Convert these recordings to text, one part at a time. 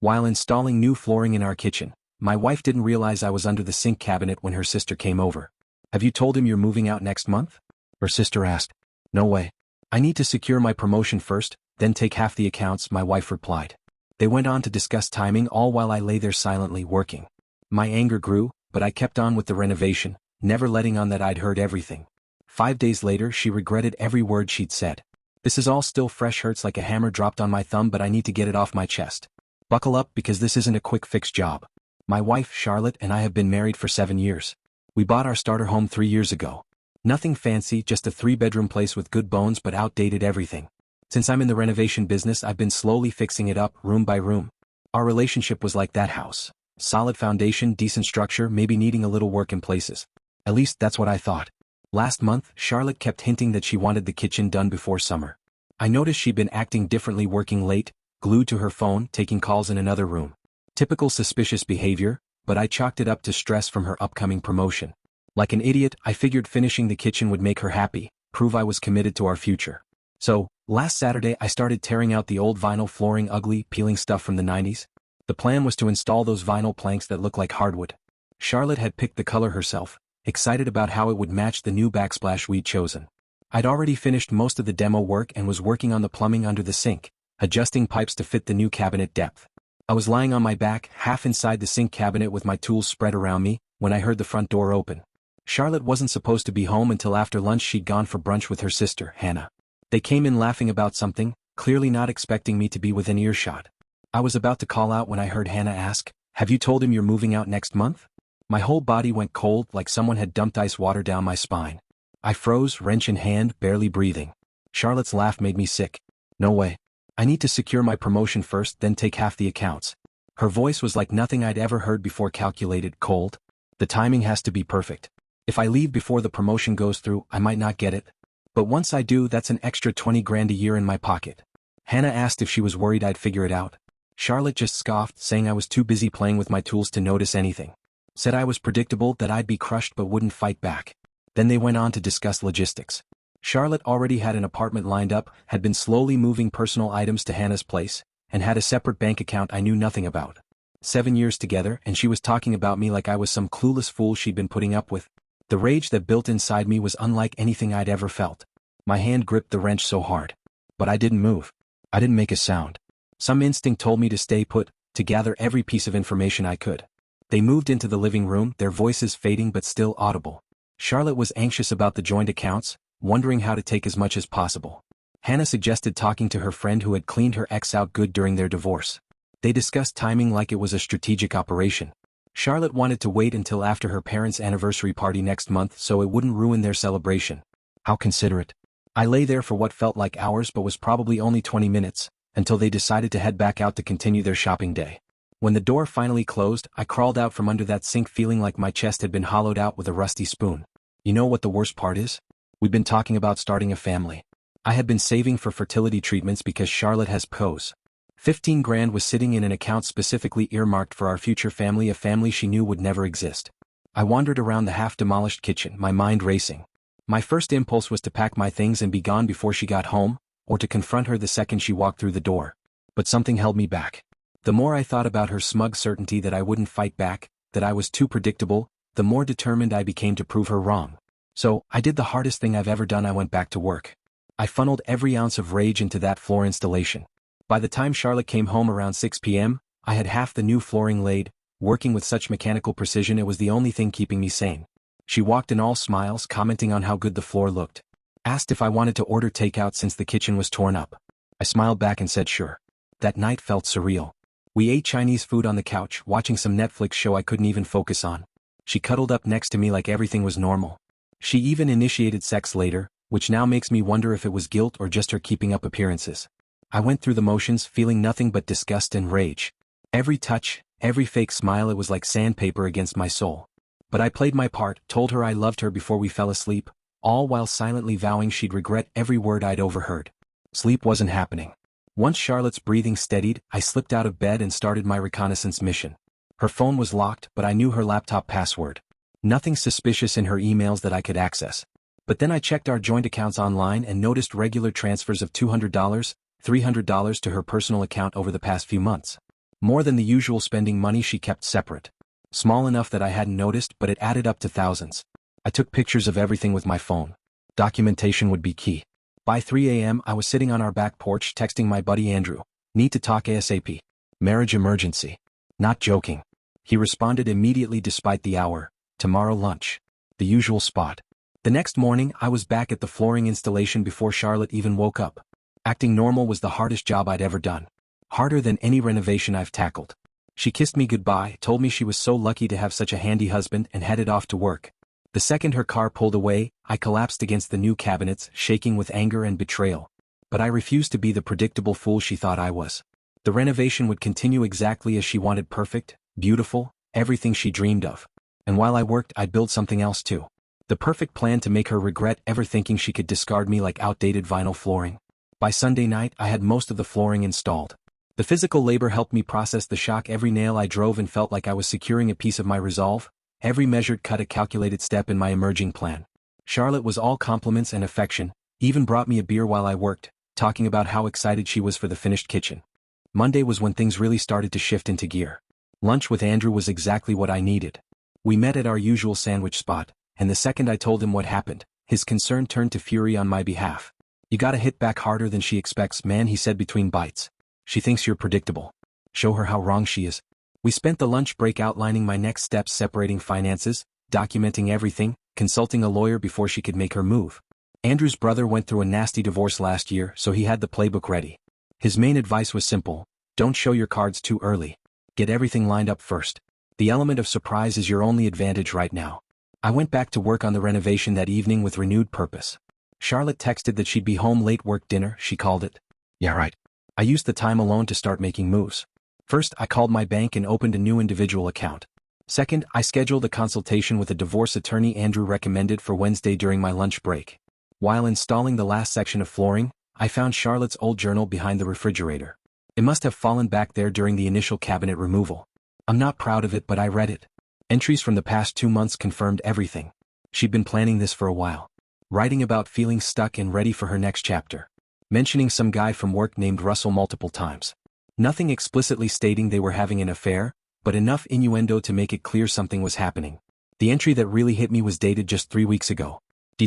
While installing new flooring in our kitchen, my wife didn't realize I was under the sink cabinet when her sister came over. "Have you told him you're moving out next month?" her sister asked. "No way. I need to secure my promotion first, then take half the accounts," my wife replied. They went on to discuss timing all while I lay there silently working. My anger grew, but I kept on with the renovation, never letting on that I'd heard everything. 5 days later she regretted every word she'd said. "This is all still fresh, hurts like a hammer dropped on my thumb, but I need to get it off my chest. Buckle up because this isn't a quick fix job." My wife, Charlotte, and I have been married for 7 years. We bought our starter home 3 years ago. Nothing fancy, just a 3-bedroom place with good bones but outdated everything. Since I'm in the renovation business, I've been slowly fixing it up, room by room. Our relationship was like that house. Solid foundation, decent structure, maybe needing a little work in places. At least that's what I thought. Last month, Charlotte kept hinting that she wanted the kitchen done before summer. I noticed she'd been acting differently, working late, glued to her phone, taking calls in another room. Typical suspicious behavior, but I chalked it up to stress from her upcoming promotion. Like an idiot, I figured finishing the kitchen would make her happy, prove I was committed to our future. So, last Saturday I started tearing out the old vinyl flooring, ugly, peeling stuff from the 90s. The plan was to install those vinyl planks that look like hardwood. Charlotte had picked the color herself, excited about how it would match the new backsplash we'd chosen. I'd already finished most of the demo work and was working on the plumbing under the sink, adjusting pipes to fit the new cabinet depth. I was lying on my back, half inside the sink cabinet with my tools spread around me, when I heard the front door open. Charlotte wasn't supposed to be home until after lunch. She'd gone for brunch with her sister, Hannah. They came in laughing about something, clearly not expecting me to be within earshot. I was about to call out when I heard Hannah ask, "Have you told him you're moving out next month?" My whole body went cold, like someone had dumped ice water down my spine. I froze, wrench in hand, barely breathing. Charlotte's laugh made me sick. "No way. I need to secure my promotion first, then take half the accounts." Her voice was like nothing I'd ever heard before, calculated, cold. "The timing has to be perfect. If I leave before the promotion goes through, I might not get it. But once I do, that's an extra 20 grand a year in my pocket." Hannah asked if she was worried I'd figure it out. Charlotte just scoffed, saying I was too busy playing with my tools to notice anything. Said I was predictable, that I'd be crushed but wouldn't fight back. Then they went on to discuss logistics. Charlotte already had an apartment lined up, had been slowly moving personal items to Hannah's place, and had a separate bank account I knew nothing about. 7 years together, and she was talking about me like I was some clueless fool she'd been putting up with. The rage that built inside me was unlike anything I'd ever felt. My hand gripped the wrench so hard. But I didn't move. I didn't make a sound. Some instinct told me to stay put, to gather every piece of information I could. They moved into the living room, their voices fading but still audible. Charlotte was anxious about the joint accounts, wondering how to take as much as possible. Hannah suggested talking to her friend who had cleaned her ex out good during their divorce. They discussed timing like it was a strategic operation. Charlotte wanted to wait until after her parents' anniversary party next month so it wouldn't ruin their celebration. How considerate. I lay there for what felt like hours but was probably only 20 minutes, until they decided to head back out to continue their shopping day. When the door finally closed, I crawled out from under that sink feeling like my chest had been hollowed out with a rusty spoon. You know what the worst part is? We've been talking about starting a family. I had been saving for fertility treatments because Charlotte has PCOS. 15 grand was sitting in an account specifically earmarked for our future family, a family she knew would never exist. I wandered around the half-demolished kitchen, my mind racing. My first impulse was to pack my things and be gone before she got home, or to confront her the second she walked through the door. But something held me back. The more I thought about her smug certainty that I wouldn't fight back, that I was too predictable, the more determined I became to prove her wrong. So, I did the hardest thing I've ever done. I went back to work. I funneled every ounce of rage into that floor installation. By the time Charlotte came home around 6 p.m., I had half the new flooring laid, working with such mechanical precision it was the only thing keeping me sane. She walked in all smiles, commenting on how good the floor looked. Asked if I wanted to order takeout since the kitchen was torn up. I smiled back and said sure. That night felt surreal. We ate Chinese food on the couch, watching some Netflix show I couldn't even focus on. She cuddled up next to me like everything was normal. She even initiated sex later, which now makes me wonder if it was guilt or just her keeping up appearances. I went through the motions, feeling nothing but disgust and rage. Every touch, every fake smile, it was like sandpaper against my soul. But I played my part, told her I loved her before we fell asleep, all while silently vowing she'd regret every word I'd overheard. Sleep wasn't happening. Once Charlotte's breathing steadied, I slipped out of bed and started my reconnaissance mission. Her phone was locked, but I knew her laptop password. Nothing suspicious in her emails that I could access. But then I checked our joint accounts online and noticed regular transfers of $200, $300 to her personal account over the past few months. More than the usual spending money she kept separate. Small enough that I hadn't noticed, but it added up to thousands. I took pictures of everything with my phone. Documentation would be key. By 3 a.m. I was sitting on our back porch texting my buddy Andrew. Need to talk ASAP. Marriage emergency. Not joking. He responded immediately despite the hour. Tomorrow lunch. The usual spot. The next morning I was back at the flooring installation before Charlotte even woke up. Acting normal was the hardest job I'd ever done. Harder than any renovation I've tackled. She kissed me goodbye, told me she was so lucky to have such a handy husband, and headed off to work. The second her car pulled away, I collapsed against the new cabinets, shaking with anger and betrayal. But I refused to be the predictable fool she thought I was. The renovation would continue exactly as she wanted, perfect, beautiful, everything she dreamed of. And while I worked, I'd build something else too. The perfect plan to make her regret ever thinking she could discard me like outdated vinyl flooring. By Sunday night, I had most of the flooring installed. The physical labor helped me process the shock. Every nail I drove and felt like I was securing a piece of my resolve. Every measured cut a calculated step in my emerging plan. Charlotte was all compliments and affection, even brought me a beer while I worked, talking about how excited she was for the finished kitchen. Monday was when things really started to shift into gear. Lunch with Andrew was exactly what I needed. We met at our usual sandwich spot, and the second I told him what happened, his concern turned to fury on my behalf. You gotta hit back harder than she expects, man, he said between bites. She thinks you're predictable. Show her how wrong she is. We spent the lunch break outlining my next steps, separating finances, documenting everything, consulting a lawyer before she could make her move. Andrew's brother went through a nasty divorce last year, so he had the playbook ready. His main advice was simple: don't show your cards too early. Get everything lined up first. The element of surprise is your only advantage right now. I went back to work on the renovation that evening with renewed purpose. Charlotte texted that she'd be home late. Work dinner, she called it. Yeah, right. I used the time alone to start making moves. First, I called my bank and opened a new individual account. Second, I scheduled a consultation with a divorce attorney Andrew recommended for Wednesday during my lunch break. While installing the last section of flooring, I found Charlotte's old journal behind the refrigerator. It must have fallen back there during the initial cabinet removal. I'm not proud of it, but I read it. Entries from the past 2 months confirmed everything. She'd been planning this for a while. Writing about feeling stuck and ready for her next chapter. Mentioning some guy from work named Russell multiple times. Nothing explicitly stating they were having an affair, but enough innuendo to make it clear something was happening. The entry that really hit me was dated just 3 weeks ago.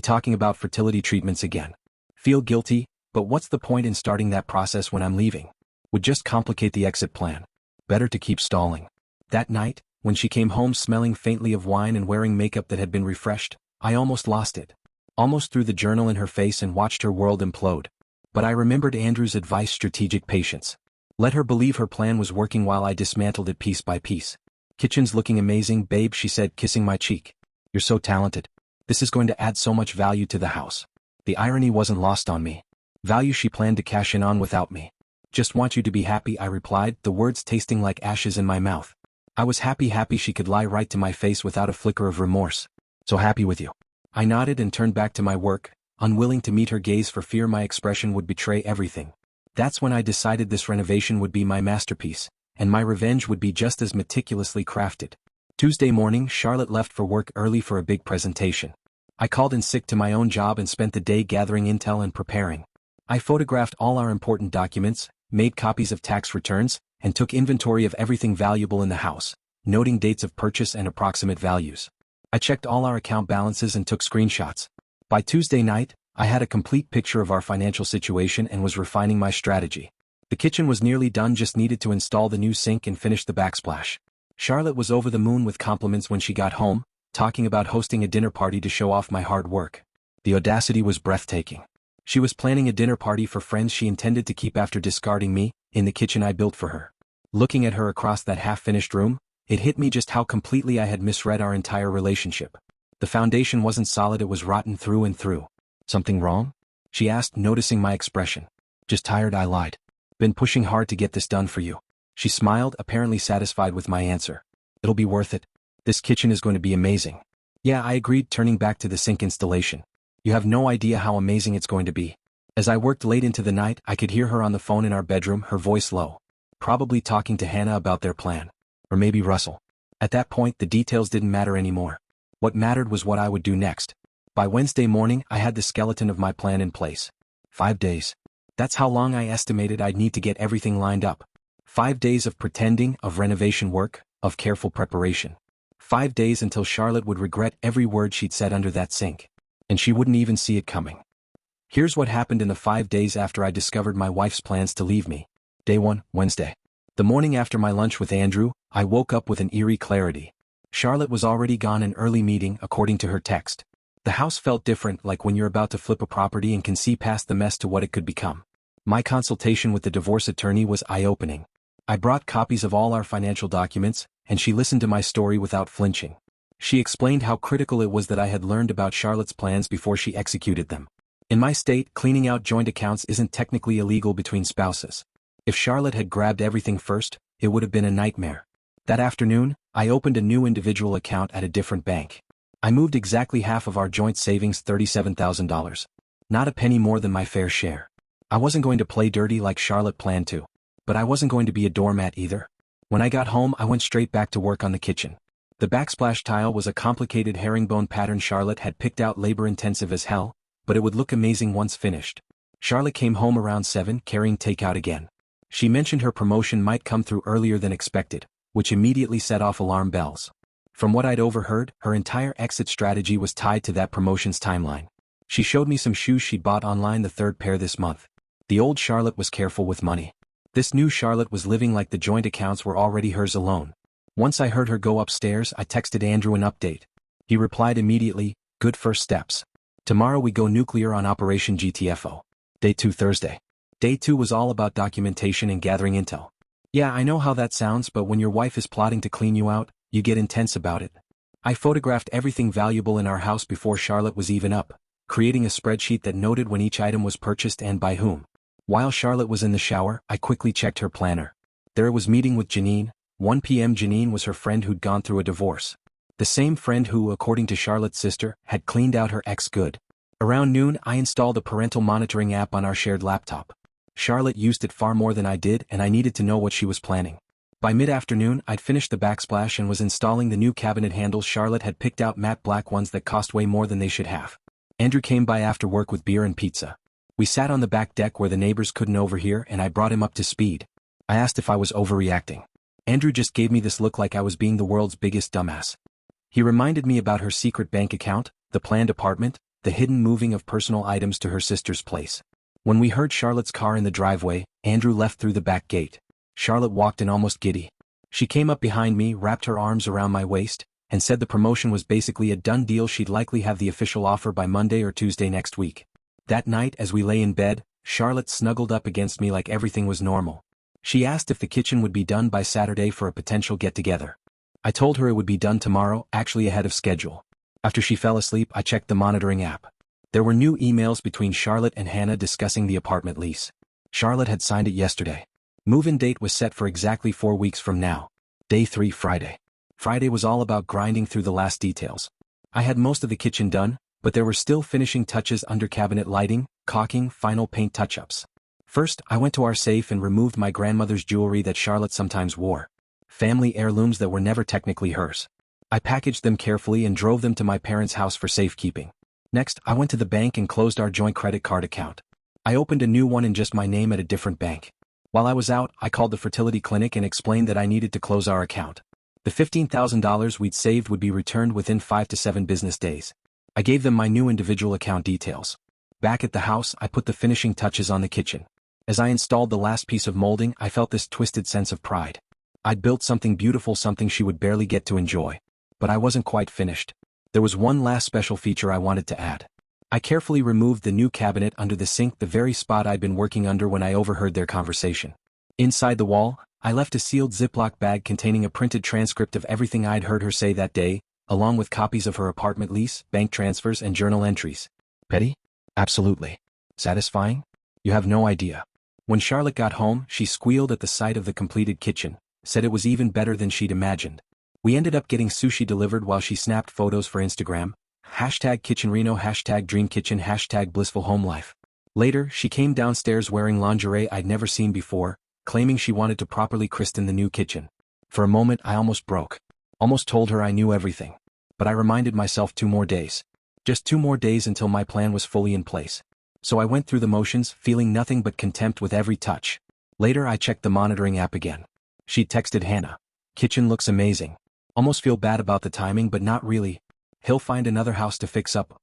Talking about fertility treatments again. Feel guilty, but what's the point in starting that process when I'm leaving? Would just complicate the exit plan. Better to keep stalling. That night, when she came home smelling faintly of wine and wearing makeup that had been refreshed, I almost lost it. Almost threw the journal in her face and watched her world implode. But I remembered Andrew's advice: strategic patience. Let her believe her plan was working while I dismantled it piece by piece. Kitchen's looking amazing, babe, she said, kissing my cheek. You're so talented. This is going to add so much value to the house. The irony wasn't lost on me. Value she planned to cash in on without me. Just want you to be happy, I replied, the words tasting like ashes in my mouth. I was happy she could lie right to my face without a flicker of remorse. So happy with you. I nodded and turned back to my work, unwilling to meet her gaze for fear my expression would betray everything. That's when I decided this renovation would be my masterpiece, and my revenge would be just as meticulously crafted. Tuesday morning, Charlotte left for work early for a big presentation. I called in sick to my own job and spent the day gathering intel and preparing. I photographed all our important documents, made copies of tax returns, and took inventory of everything valuable in the house, noting dates of purchase and approximate values. I checked all our account balances and took screenshots. By Tuesday night, I had a complete picture of our financial situation and was refining my strategy. The kitchen was nearly done, just needed to install the new sink and finish the backsplash. Charlotte was over the moon with compliments when she got home, talking about hosting a dinner party to show off my hard work. The audacity was breathtaking. She was planning a dinner party for friends she intended to keep after discarding me, in the kitchen I built for her. Looking at her across that half-finished room, it hit me just how completely I had misread our entire relationship. The foundation wasn't solid, it was rotten through and through. Something wrong? She asked, noticing my expression. Just tired, I lied. Been pushing hard to get this done for you. She smiled, apparently satisfied with my answer. It'll be worth it. This kitchen is going to be amazing. Yeah, I agreed, turning back to the sink installation. You have no idea how amazing it's going to be. As I worked late into the night, I could hear her on the phone in our bedroom, her voice low. Probably talking to Hannah about their plan. Or maybe Russell. At that point, the details didn't matter anymore. What mattered was what I would do next. By Wednesday morning, I had the skeleton of my plan in place. 5 days. That's how long I estimated I'd need to get everything lined up. 5 days of pretending, of renovation work, of careful preparation. 5 days until Charlotte would regret every word she'd said under that sink. And she wouldn't even see it coming. Here's what happened in the 5 days after I discovered my wife's plans to leave me. Day 1, Wednesday. The morning after my lunch with Andrew, I woke up with an eerie clarity. Charlotte was already gone an early meeting, according to her text. The house felt different, like when you're about to flip a property and can see past the mess to what it could become. My consultation with the divorce attorney was eye-opening. I brought copies of all our financial documents, and she listened to my story without flinching. She explained how critical it was that I had learned about Charlotte's plans before she executed them. In my state, cleaning out joint accounts isn't technically illegal between spouses. If Charlotte had grabbed everything first, it would have been a nightmare. That afternoon, I opened a new individual account at a different bank. I moved exactly half of our joint savings, $37,000. Not a penny more than my fair share. I wasn't going to play dirty like Charlotte planned to. But I wasn't going to be a doormat either. When I got home, I went straight back to work on the kitchen. The backsplash tile was a complicated herringbone pattern Charlotte had picked out, labor-intensive as hell, but it would look amazing once finished. Charlotte came home around 7, carrying takeout again. She mentioned her promotion might come through earlier than expected, which immediately set off alarm bells. From what I'd overheard, her entire exit strategy was tied to that promotion's timeline. She showed me some shoes she'd bought online, the third pair this month. The old Charlotte was careful with money. This new Charlotte was living like the joint accounts were already hers alone. Once I heard her go upstairs, I texted Andrew an update. He replied immediately, "Good first steps. Tomorrow we go nuclear on Operation GTFO. Day 2, Thursday." Day 2 was all about documentation and gathering intel. Yeah, I know how that sounds, but when your wife is plotting to clean you out, you get intense about it. I photographed everything valuable in our house before Charlotte was even up, creating a spreadsheet that noted when each item was purchased and by whom. While Charlotte was in the shower, I quickly checked her planner. There was meeting with Janine. 1 p.m. Janine was her friend who'd gone through a divorce. The same friend who, according to Charlotte's sister, had cleaned out her ex good. Around noon, I installed a parental monitoring app on our shared laptop. Charlotte used it far more than I did, and I needed to know what she was planning. By mid-afternoon, I'd finished the backsplash and was installing the new cabinet handles. Charlotte had picked out matte black ones that cost way more than they should have. Andrew came by after work with beer and pizza. We sat on the back deck where the neighbors couldn't overhear, and I brought him up to speed. I asked if I was overreacting. Andrew just gave me this look like I was being the world's biggest dumbass. He reminded me about her secret bank account, the planned apartment, the hidden moving of personal items to her sister's place. When we heard Charlotte's car in the driveway, Andrew left through the back gate. Charlotte walked in almost giddy. She came up behind me, wrapped her arms around my waist, and said the promotion was basically a done deal. She'd likely have the official offer by Monday or Tuesday next week. That night, as we lay in bed, Charlotte snuggled up against me like everything was normal. She asked if the kitchen would be done by Saturday for a potential get-together. I told her it would be done tomorrow, actually ahead of schedule. After she fell asleep, I checked the monitoring app. There were new emails between Charlotte and Hannah discussing the apartment lease. Charlotte had signed it yesterday. Move-in date was set for exactly 4 weeks from now. Day 3, Friday. Friday was all about grinding through the last details. I had most of the kitchen done, but there were still finishing touches under cabinet lighting, caulking, final paint touch-ups. First, I went to our safe and removed my grandmother's jewelry that Charlotte sometimes wore. Family heirlooms that were never technically hers. I packaged them carefully and drove them to my parents' house for safekeeping. Next, I went to the bank and closed our joint credit card account. I opened a new one in just my name at a different bank. While I was out, I called the fertility clinic and explained that I needed to close our account. The $15,000 we'd saved would be returned within 5 to 7 business days. I gave them my new individual account details. Back at the house, I put the finishing touches on the kitchen. As I installed the last piece of molding, I felt this twisted sense of pride. I'd built something beautiful, something she would barely get to enjoy. But I wasn't quite finished. There was one last special feature I wanted to add. I carefully removed the new cabinet under the sink, the very spot I'd been working under when I overheard their conversation. Inside the wall, I left a sealed Ziploc bag containing a printed transcript of everything I'd heard her say that day, along with copies of her apartment lease, bank transfers, and journal entries. Petty? Absolutely. Satisfying? You have no idea. When Charlotte got home, she squealed at the sight of the completed kitchen, said it was even better than she'd imagined. We ended up getting sushi delivered while she snapped photos for Instagram. #KitchenReno, #DreamKitchen, #BlissfulHomeLife. Later, she came downstairs wearing lingerie I'd never seen before, claiming she wanted to properly christen the new kitchen. For a moment, I almost broke. Almost told her I knew everything. But I reminded myself 2 more days. Just 2 more days until my plan was fully in place. So I went through the motions, feeling nothing but contempt with every touch. Later I checked the monitoring app again. She texted Hannah. Kitchen looks amazing. Almost feel bad about the timing but not really. He'll find another house to fix up.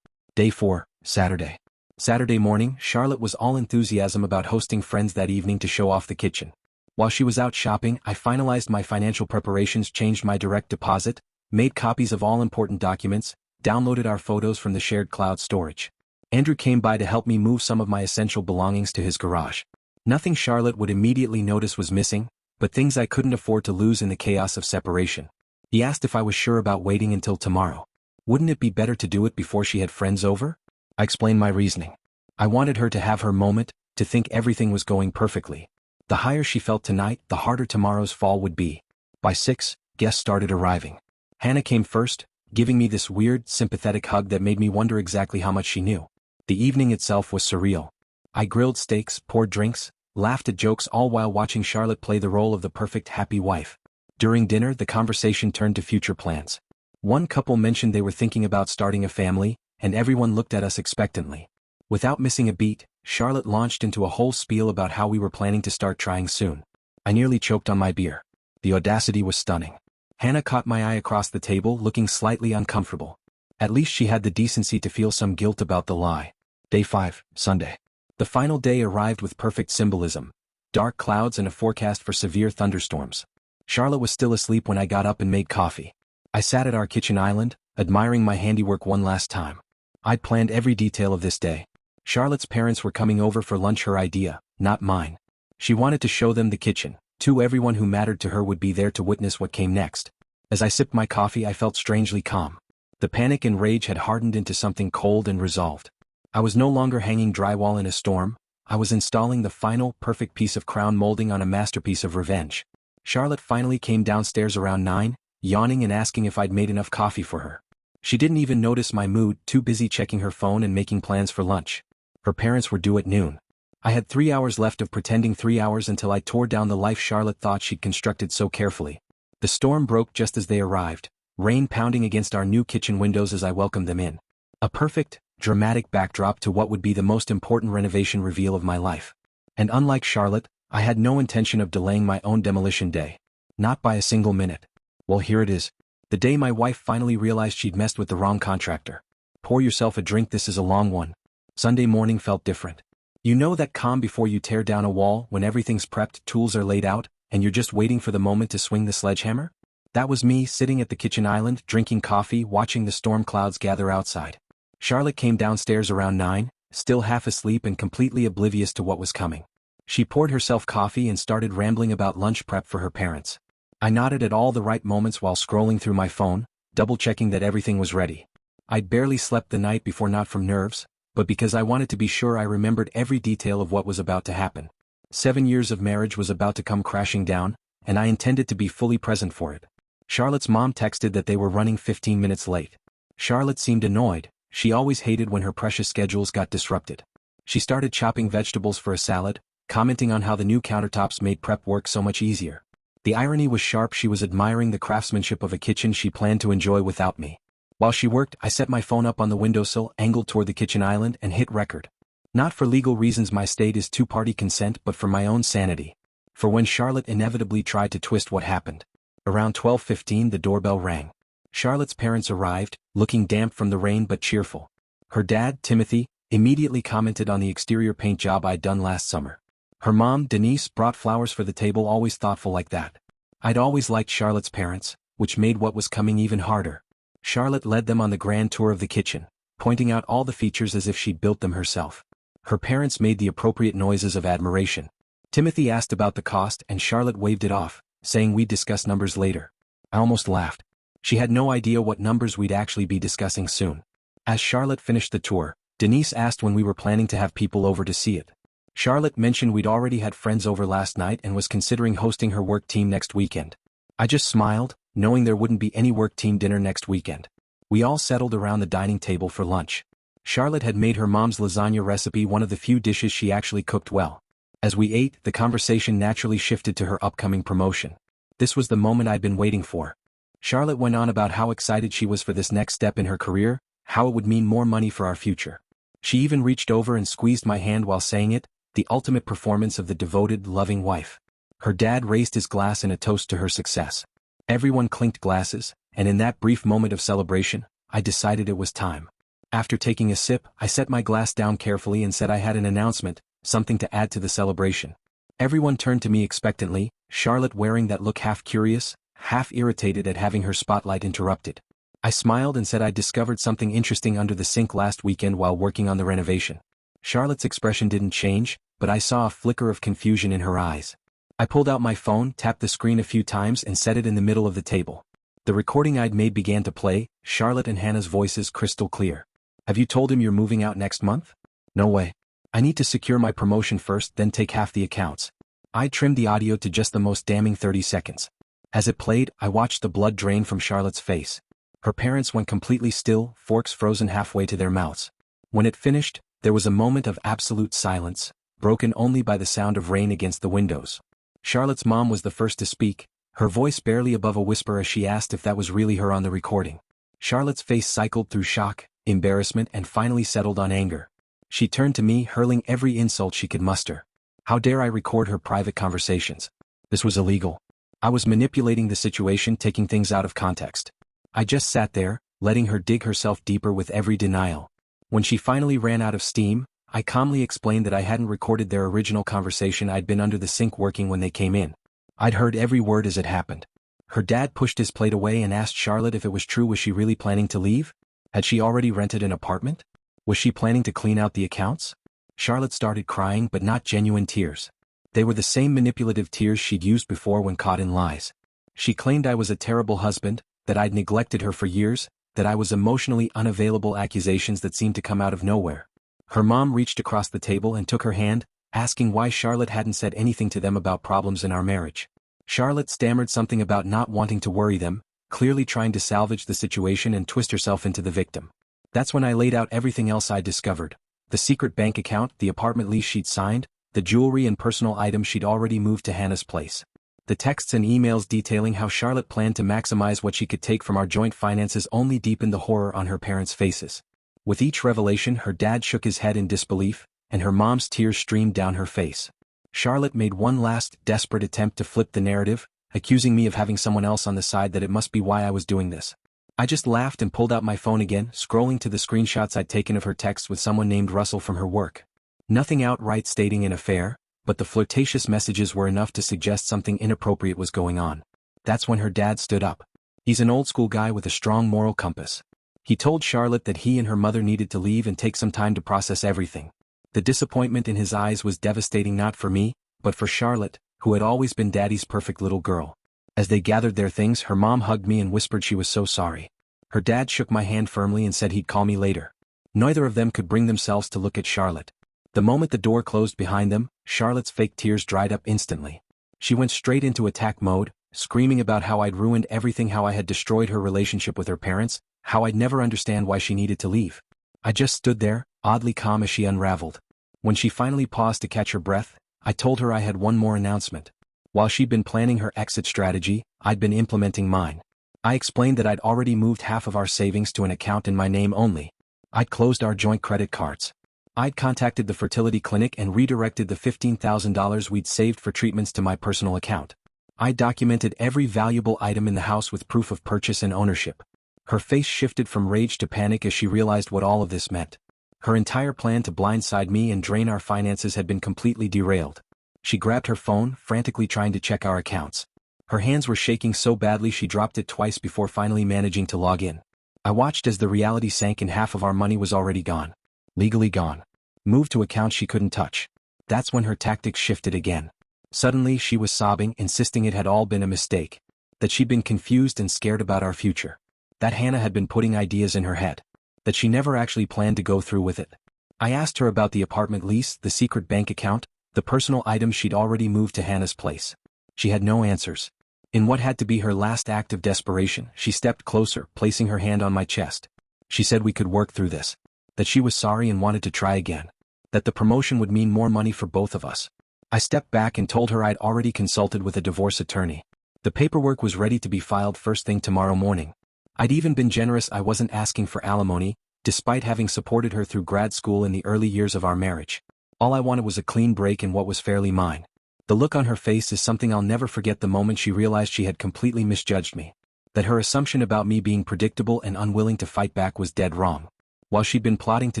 Day 4, Saturday. Saturday morning, Charlotte was all enthusiasm about hosting friends that evening to show off the kitchen. While she was out shopping, I finalized my financial preparations, changed my direct deposit, made copies of all important documents, downloaded our photos from the shared cloud storage. Andrew came by to help me move some of my essential belongings to his garage. Nothing Charlotte would immediately notice was missing, but things I couldn't afford to lose in the chaos of separation. He asked if I was sure about waiting until tomorrow. Wouldn't it be better to do it before she had friends over? I explained my reasoning. I wanted her to have her moment, to think everything was going perfectly. The higher she felt tonight, the harder tomorrow's fall would be. By 6, guests started arriving. Hannah came first, giving me this weird, sympathetic hug that made me wonder exactly how much she knew. The evening itself was surreal. I grilled steaks, poured drinks, laughed at jokes, all while watching Charlotte play the role of the perfect happy wife. During dinner, the conversation turned to future plans. One couple mentioned they were thinking about starting a family, and everyone looked at us expectantly. Without missing a beat, Charlotte launched into a whole spiel about how we were planning to start trying soon. I nearly choked on my beer. The audacity was stunning. Hannah caught my eye across the table, looking slightly uncomfortable. At least she had the decency to feel some guilt about the lie. Day 5, Sunday. The final day arrived with perfect symbolism. Dark clouds and a forecast for severe thunderstorms. Charlotte was still asleep when I got up and made coffee. I sat at our kitchen island, admiring my handiwork one last time. I'd planned every detail of this day. Charlotte's parents were coming over for lunch, her idea, not mine. She wanted to show them the kitchen. Everyone who mattered to her would be there to witness what came next. As I sipped my coffee, I felt strangely calm. The panic and rage had hardened into something cold and resolved. I was no longer hanging drywall in a storm. I was installing the final, perfect piece of crown molding on a masterpiece of revenge. Charlotte finally came downstairs around 9, yawning and asking if I'd made enough coffee for her. She didn't even notice my mood, too busy checking her phone and making plans for lunch. Her parents were due at noon. I had 3 hours left of pretending 3 hours until I tore down the life Charlotte thought she'd constructed so carefully. The storm broke just as they arrived, rain pounding against our new kitchen windows as I welcomed them in. A perfect, dramatic backdrop to what would be the most important renovation reveal of my life. And unlike Charlotte, I had no intention of delaying my own demolition day. Not by a single minute. Well, here it is. The day my wife finally realized she'd messed with the wrong contractor. Pour yourself a drink, this is a long one. Sunday morning felt different. You know that calm before you tear down a wall, when everything's prepped, tools are laid out, and you're just waiting for the moment to swing the sledgehammer? That was me sitting at the kitchen island, drinking coffee, watching the storm clouds gather outside. Charlotte came downstairs around 9, still half asleep and completely oblivious to what was coming. She poured herself coffee and started rambling about lunch prep for her parents. I nodded at all the right moments while scrolling through my phone, double-checking that everything was ready. I'd barely slept the night before, not from nerves, but because I wanted to be sure I remembered every detail of what was about to happen. 7 years of marriage was about to come crashing down, and I intended to be fully present for it. Charlotte's mom texted that they were running 15 minutes late. Charlotte seemed annoyed. She always hated when her precious schedules got disrupted. She started chopping vegetables for a salad, commenting on how the new countertops made prep work so much easier. The irony was sharp. She was admiring the craftsmanship of a kitchen she planned to enjoy without me. While she worked, I set my phone up on the windowsill, angled toward the kitchen island, and hit record. Not for legal reasons, my state is two-party consent, but for my own sanity. For when Charlotte inevitably tried to twist what happened. Around 12:15 the doorbell rang. Charlotte's parents arrived, looking damp from the rain but cheerful. Her dad, Timothy, immediately commented on the exterior paint job I'd done last summer. Her mom, Denise, brought flowers for the table, always thoughtful like that. I'd always liked Charlotte's parents, which made what was coming even harder. Charlotte led them on the grand tour of the kitchen, pointing out all the features as if she'd built them herself. Her parents made the appropriate noises of admiration. Timothy asked about the cost and Charlotte waved it off, saying we'd discuss numbers later. I almost laughed. She had no idea what numbers we'd actually be discussing soon. As Charlotte finished the tour, Denise asked when we were planning to have people over to see it. Charlotte mentioned we'd already had friends over last night and was considering hosting her work team next weekend. I just smiled, knowing there wouldn't be any work team dinner next weekend. We all settled around the dining table for lunch. Charlotte had made her mom's lasagna recipe one of the few dishes she actually cooked well. As we ate, the conversation naturally shifted to her upcoming promotion. This was the moment I'd been waiting for. Charlotte went on about how excited she was for this next step in her career, how it would mean more money for our future. She even reached over and squeezed my hand while saying it, the ultimate performance of the devoted, loving wife. Her dad raised his glass in a toast to her success. Everyone clinked glasses, and in that brief moment of celebration, I decided it was time. After taking a sip, I set my glass down carefully and said I had an announcement, something to add to the celebration. Everyone turned to me expectantly, Charlotte wearing that look half curious, half irritated at having her spotlight interrupted. I smiled and said I'd discovered something interesting under the sink last weekend while working on the renovation. Charlotte's expression didn't change, but I saw a flicker of confusion in her eyes. I pulled out my phone, tapped the screen a few times and set it in the middle of the table. The recording I'd made began to play, Charlotte and Hannah's voices crystal clear. Have you told him you're moving out next month? No way. I need to secure my promotion first, then take half the accounts. I trimmed the audio to just the most damning 30 seconds. As it played, I watched the blood drain from Charlotte's face. Her parents went completely still, forks frozen halfway to their mouths. When it finished, there was a moment of absolute silence, broken only by the sound of rain against the windows. Charlotte's mom was the first to speak, her voice barely above a whisper as she asked if that was really her on the recording. Charlotte's face cycled through shock, embarrassment and finally settled on anger. She turned to me, hurling every insult she could muster. How dare I record her private conversations? This was illegal. I was manipulating the situation, taking things out of context. I just sat there, letting her dig herself deeper with every denial. When she finally ran out of steam, I calmly explained that I hadn't recorded their original conversation. I'd been under the sink working when they came in. I'd heard every word as it happened. Her dad pushed his plate away and asked Charlotte if it was true. Was she really planning to leave? Had she already rented an apartment? Was she planning to clean out the accounts? Charlotte started crying, but not genuine tears. They were the same manipulative tears she'd used before when caught in lies. She claimed I was a terrible husband, that I'd neglected her for years, that I was emotionally unavailable, accusations that seemed to come out of nowhere. Her mom reached across the table and took her hand, asking why Charlotte hadn't said anything to them about problems in our marriage. Charlotte stammered something about not wanting to worry them, clearly trying to salvage the situation and twist herself into the victim. That's when I laid out everything else I'd discovered. The secret bank account, the apartment lease she'd signed, the jewelry and personal items she'd already moved to Hannah's place. The texts and emails detailing how Charlotte planned to maximize what she could take from our joint finances only deepened the horror on her parents' faces. With each revelation, her dad shook his head in disbelief, and her mom's tears streamed down her face. Charlotte made one last, desperate attempt to flip the narrative, accusing me of having someone else on the side, that it must be why I was doing this. I just laughed and pulled out my phone again, scrolling to the screenshots I'd taken of her texts with someone named Russell from her work. Nothing outright stating an affair, but the flirtatious messages were enough to suggest something inappropriate was going on. That's when her dad stood up. He's an old-school guy with a strong moral compass. He told Charlotte that he and her mother needed to leave and take some time to process everything. The disappointment in his eyes was devastating, not for me, but for Charlotte, who had always been Daddy's perfect little girl. As they gathered their things, her mom hugged me and whispered she was so sorry. Her dad shook my hand firmly and said he'd call me later. Neither of them could bring themselves to look at Charlotte. The moment the door closed behind them, Charlotte's fake tears dried up instantly. She went straight into attack mode, screaming about how I'd ruined everything, how I had destroyed her relationship with her parents, how I'd never understand why she needed to leave. I just stood there, oddly calm as she unraveled. When she finally paused to catch her breath, I told her I had one more announcement. While she'd been planning her exit strategy, I'd been implementing mine. I explained that I'd already moved half of our savings to an account in my name only. I'd closed our joint credit cards. I'd contacted the fertility clinic and redirected the $15,000 we'd saved for treatments to my personal account. I documented every valuable item in the house with proof of purchase and ownership. Her face shifted from rage to panic as she realized what all of this meant. Her entire plan to blindside me and drain our finances had been completely derailed. She grabbed her phone, frantically trying to check our accounts. Her hands were shaking so badly she dropped it twice before finally managing to log in. I watched as the reality sank and half of our money was already gone. Legally gone. Moved to accounts she couldn't touch. That's when her tactics shifted again. Suddenly she was sobbing, insisting it had all been a mistake. That she'd been confused and scared about our future. That Hannah had been putting ideas in her head. That she never actually planned to go through with it. I asked her about the apartment lease, the secret bank account, the personal items she'd already moved to Hannah's place. She had no answers. In what had to be her last act of desperation, she stepped closer, placing her hand on my chest. She said we could work through this. That she was sorry and wanted to try again. That the promotion would mean more money for both of us. I stepped back and told her I'd already consulted with a divorce attorney. The paperwork was ready to be filed first thing tomorrow morning. I'd even been generous. I wasn't asking for alimony, despite having supported her through grad school in the early years of our marriage. All I wanted was a clean break in what was fairly mine. The look on her face is something I'll never forget. The moment she realized she had completely misjudged me. That her assumption about me being predictable and unwilling to fight back was dead wrong. While she'd been plotting to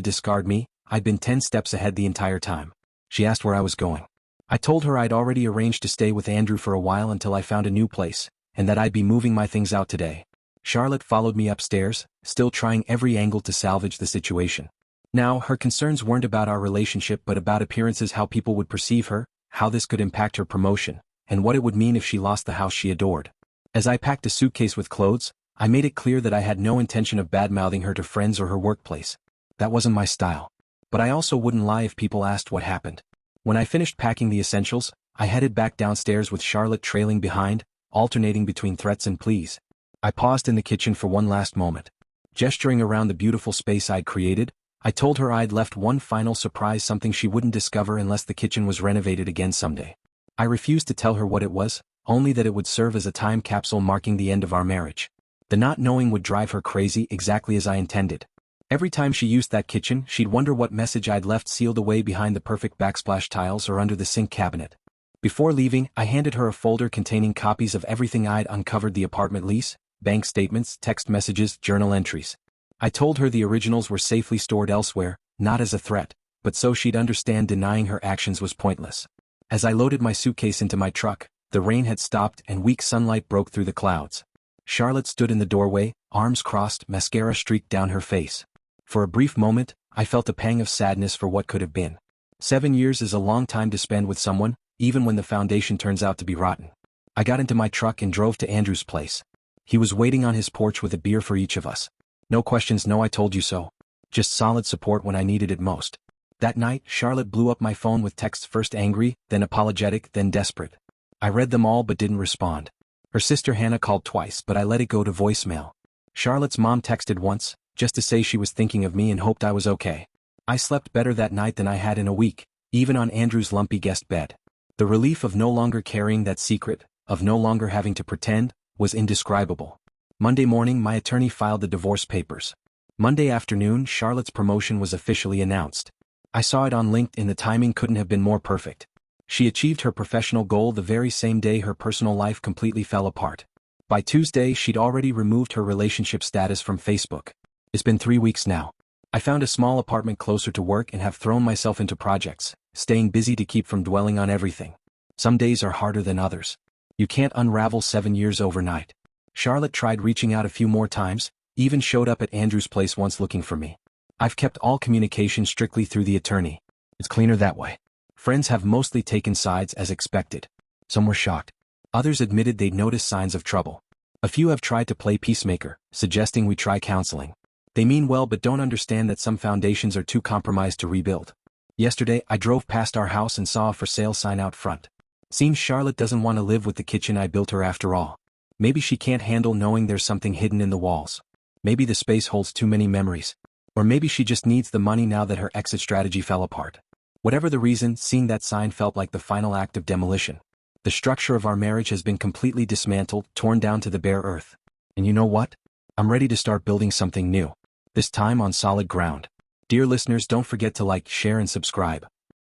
discard me, I'd been 10 steps ahead the entire time. She asked where I was going. I told her I'd already arranged to stay with Andrew for a while until I found a new place, and that I'd be moving my things out today. Charlotte followed me upstairs, still trying every angle to salvage the situation. Now, her concerns weren't about our relationship but about appearances, how people would perceive her, how this could impact her promotion, and what it would mean if she lost the house she adored. As I packed a suitcase with clothes, I made it clear that I had no intention of bad-mouthing her to friends or her workplace. That wasn't my style. But I also wouldn't lie if people asked what happened. When I finished packing the essentials, I headed back downstairs with Charlotte trailing behind, alternating between threats and pleas. I paused in the kitchen for one last moment. Gesturing around the beautiful space I'd created, I told her I'd left one final surprise, something she wouldn't discover unless the kitchen was renovated again someday. I refused to tell her what it was, only that it would serve as a time capsule marking the end of our marriage. The not knowing would drive her crazy, exactly as I intended. Every time she used that kitchen, she'd wonder what message I'd left sealed away behind the perfect backsplash tiles or under the sink cabinet. Before leaving, I handed her a folder containing copies of everything I'd uncovered: the apartment lease, bank statements, text messages, journal entries. I told her the originals were safely stored elsewhere, not as a threat, but so she'd understand denying her actions was pointless. As I loaded my suitcase into my truck, the rain had stopped and weak sunlight broke through the clouds. Charlotte stood in the doorway, arms crossed, mascara streaked down her face. For a brief moment, I felt a pang of sadness for what could have been. 7 years is a long time to spend with someone, even when the foundation turns out to be rotten. I got into my truck and drove to Andrew's place. He was waiting on his porch with a beer for each of us. No questions, no I told you so. Just solid support when I needed it most. That night, Charlotte blew up my phone with texts, first angry, then apologetic, then desperate. I read them all but didn't respond. Her sister Hannah called twice, but I let it go to voicemail. Charlotte's mom texted once, just to say she was thinking of me and hoped I was okay. I slept better that night than I had in a week, even on Andrew's lumpy guest bed. The relief of no longer carrying that secret, of no longer having to pretend, was indescribable. Monday morning, my attorney filed the divorce papers. Monday afternoon, Charlotte's promotion was officially announced. I saw it on LinkedIn. The timing couldn't have been more perfect. She achieved her professional goal the very same day her personal life completely fell apart. By Tuesday, she'd already removed her relationship status from Facebook. It's been 3 weeks now. I found a small apartment closer to work and have thrown myself into projects, staying busy to keep from dwelling on everything. Some days are harder than others. You can't unravel 7 years overnight. Charlotte tried reaching out a few more times, even showed up at Andrew's place once looking for me. I've kept all communication strictly through the attorney. It's cleaner that way. Friends have mostly taken sides as expected. Some were shocked. Others admitted they'd noticed signs of trouble. A few have tried to play peacemaker, suggesting we try counseling. They mean well but don't understand that some foundations are too compromised to rebuild. Yesterday, I drove past our house and saw a for sale sign out front. Seems Charlotte doesn't want to live with the kitchen I built her after all. Maybe she can't handle knowing there's something hidden in the walls. Maybe the space holds too many memories. Or maybe she just needs the money now that her exit strategy fell apart. Whatever the reason, seeing that sign felt like the final act of demolition. The structure of our marriage has been completely dismantled, torn down to the bare earth. And you know what? I'm ready to start building something new. This time on solid ground. Dear listeners, don't forget to like, share and subscribe.